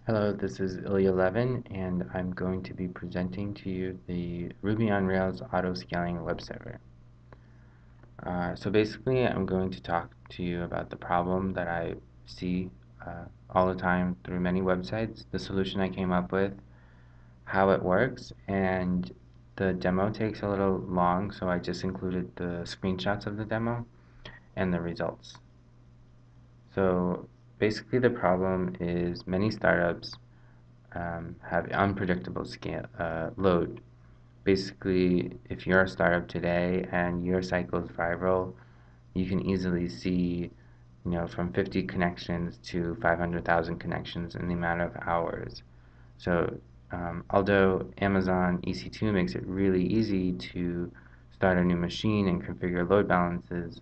Hello, this is Ilya11, and I'm going to be presenting to you the Ruby on Rails AutoScaling web server. So basically, I'm going to talk to you about the problem that I see all the time through many websites, the solution I came up with, how it works, and the demo takes a little long, so I just included the screenshots of the demo and the results. So basically, the problem is many startups have unpredictable load. Basically, if you're a startup today and your site goes viral, you can easily see, from 50 connections to 500,000 connections in the amount of hours. So, although Amazon EC2 makes it really easy to start a new machine and configure load balances,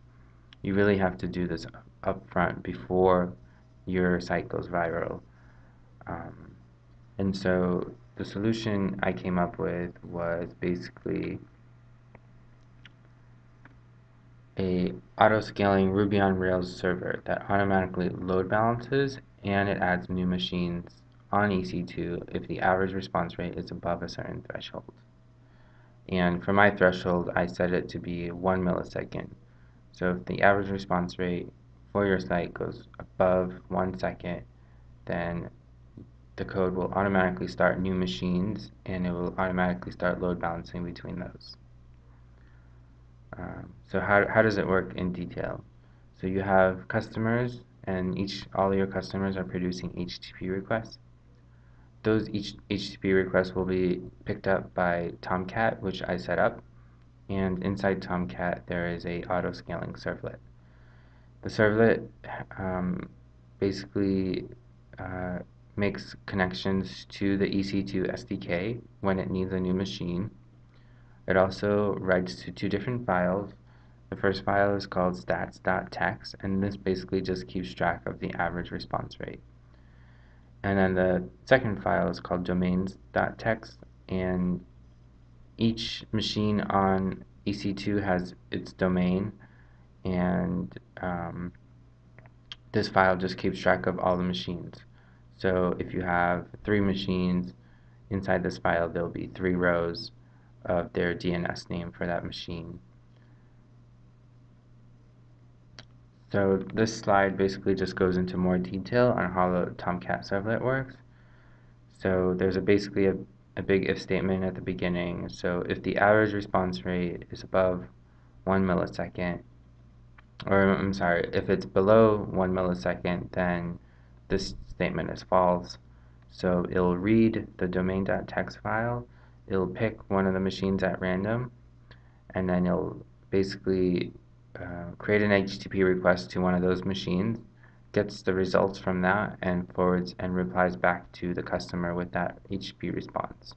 you really have to do this upfront before your site goes viral. Um, and so the solution I came up with was basically a auto-scaling Ruby on Rails server that automatically load balances, and it adds new machines on EC2 if the average response rate is above a certain threshold. And for my threshold, I set it to be 1 millisecond. So if the average response rate for your site goes above 1 second, then the code will automatically start new machines, and it will automatically start load balancing between those. So how does it work in detail? So you have customers, and all of your customers are producing HTTP requests. Those each HTTP requests will be picked up by Tomcat, which I set up, and inside Tomcat there is a auto-scaling servlet. The servlet basically uh, makes connections to the EC2 SDK when it needs a new machine. It also writes to two different files. The first file is called stats.txt, and this basically just keeps track of the average response rate. And then the second file is called domains.txt, and each machine on EC2 has its domain, and this file just keeps track of all the machines. So if you have 3 machines, inside this file there'll be 3 rows of their DNS name for that machine. So this slide basically just goes into more detail on how the Tomcat servlet works. So there's basically a big if statement at the beginning. So if the average response rate is above 1 millisecond, or I'm sorry, if it's below 1 millisecond, then this statement is false. So it'll read the domain.txt file, it'll pick one of the machines at random, and then it'll basically create an HTTP request to one of those machines, gets the results from that, and forwards and replies back to the customer with that HTTP response.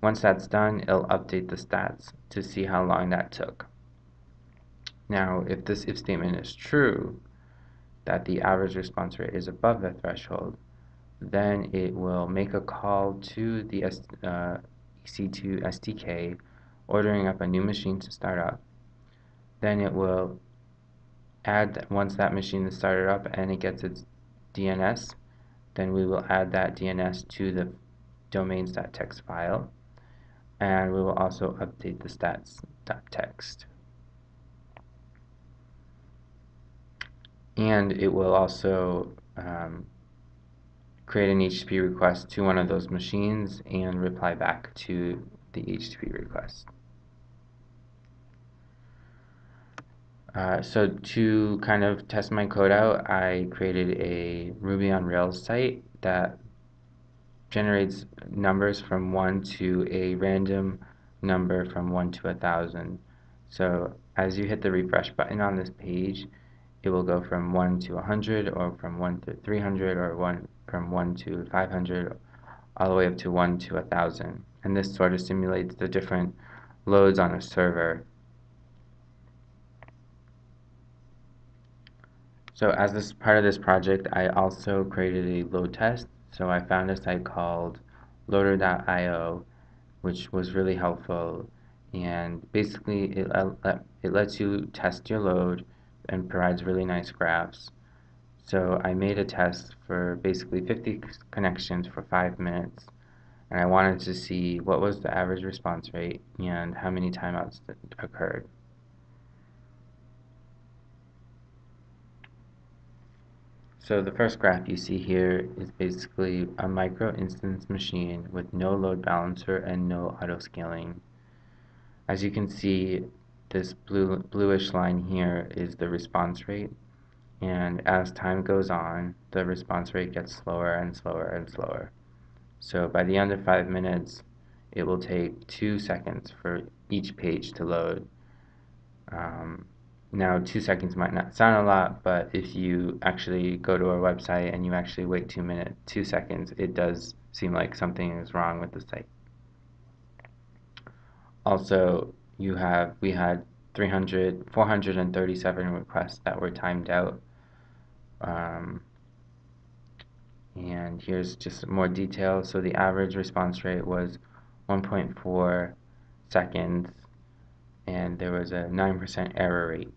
Once that's done, it'll update the stats to see how long that took. Now, if this if statement is true, that the average response rate is above the threshold, then it will make a call to the EC2 SDK, ordering up a new machine to start up. Then it will add, once that machine is started up and it gets its DNS, then we will add that DNS to the domains.txt file, and we will also update the stats.txt. And it will also create an HTTP request to one of those machines and reply back to the HTTP request. So to kind of test my code out, I created a Ruby on Rails site that generates numbers from 1 to a random number from 1 to 1,000. So as you hit the refresh button on this page, it will go from 1 to 100, or from 1 to 300, or from 1 to 500, all the way up to 1 to 1,000. And this sort of simulates the different loads on a server. So as this part of this project, I also created a load test. So I found a site called loader.io, which was really helpful. And basically, it lets you test your load and provides really nice graphs. So I made a test for basically 50 connections for 5 minutes, and I wanted to see what was the average response rate and how many timeouts that occurred. So the first graph you see here is basically a micro instance machine with no load balancer and no auto-scaling. As you can see, this bluish line here is the response rate, and as time goes on, the response rate gets slower and slower and slower. So by the end of 5 minutes, it will take 2 seconds for each page to load. Now, 2 seconds might not sound a lot, but if you actually go to our website and you actually wait 2 seconds, it does seem like something is wrong with the site. Also, we had 437 requests that were timed out. And here's just more detail. So the average response rate was 1.4 seconds, and there was a 9% error rate.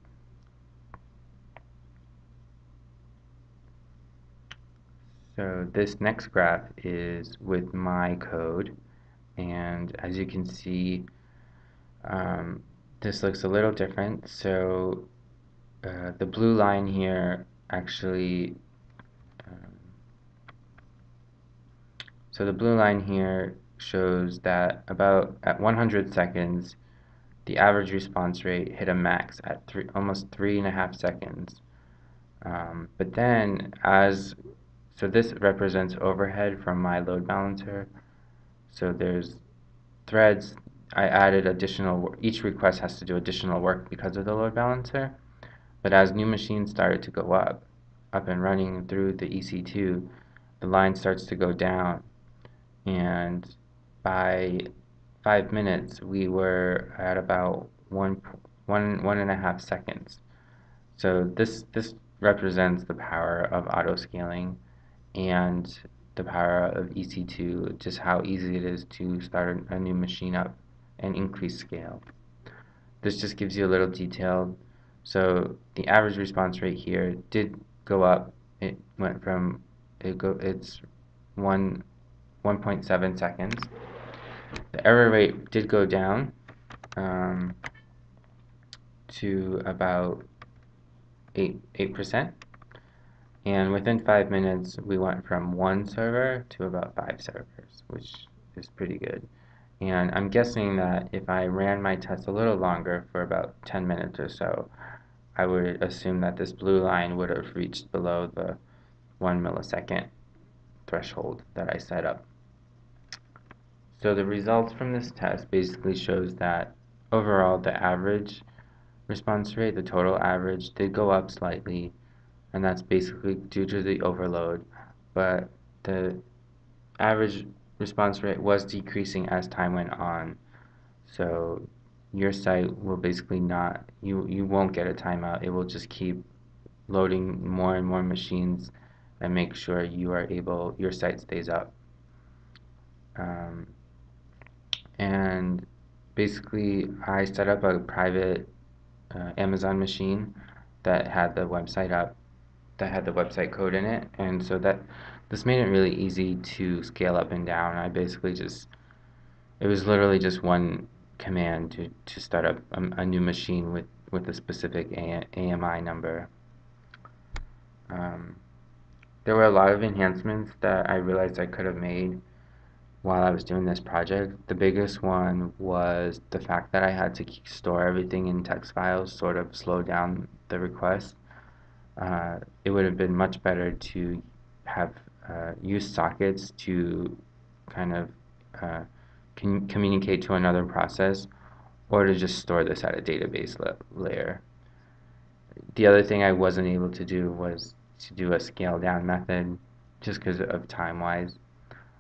So this next graph is with my code, and as you can see, this looks a little different. So the blue line here actually, so the blue line here shows that about at 100 seconds, the average response rate hit a max at almost 3.5 seconds. But then so this represents overhead from my load balancer. So there's threads. I added additional, each request has to do additional work because of the load balancer. But as new machines started to go up and running through the EC2, the line starts to go down. And by 5 minutes, we were at about 1.5 seconds. So this represents the power of auto-scaling and the power of EC2, just how easy it is to start a new machine up and increase scale. This just gives you a little detail. So the average response rate here did go up. It went from it's 1.7 seconds. The error rate did go down to about 8%. And within 5 minutes, we went from 1 server to about 5 servers, which is pretty good. And I'm guessing that if I ran my test a little longer for about 10 minutes or so, I would assume that this blue line would have reached below the 1 millisecond threshold that I set up. So the results from this test basically shows that overall the average response rate, the total average, did go up slightly, and that's basically due to the overload, but the average response rate was decreasing as time went on. So your site will basically not, you won't get a timeout. It will just keep loading more and more machines and make sure your site stays up. And basically I set up a private Amazon machine that had the website up, that had the website code in it, and so this made it really easy to scale up and down. It was literally just one command to start up a new machine with a specific AMI number. There were a lot of enhancements that I realized I could have made while I was doing this project. The biggest one was the fact that I had to store everything in text files, sort of slow down the request. It would have been much better to have used sockets to kind of communicate to another process, or to just store this at a database layer. The other thing I wasn't able to do was to do a scale down method, just because of time wise.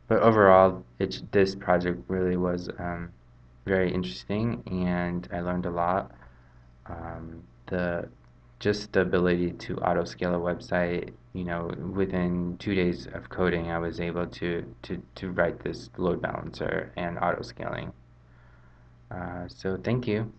But overall, this project really was very interesting, and I learned a lot. Just the ability to auto scale a website, within 2 days of coding, I was able to write this load balancer and auto scaling. So thank you.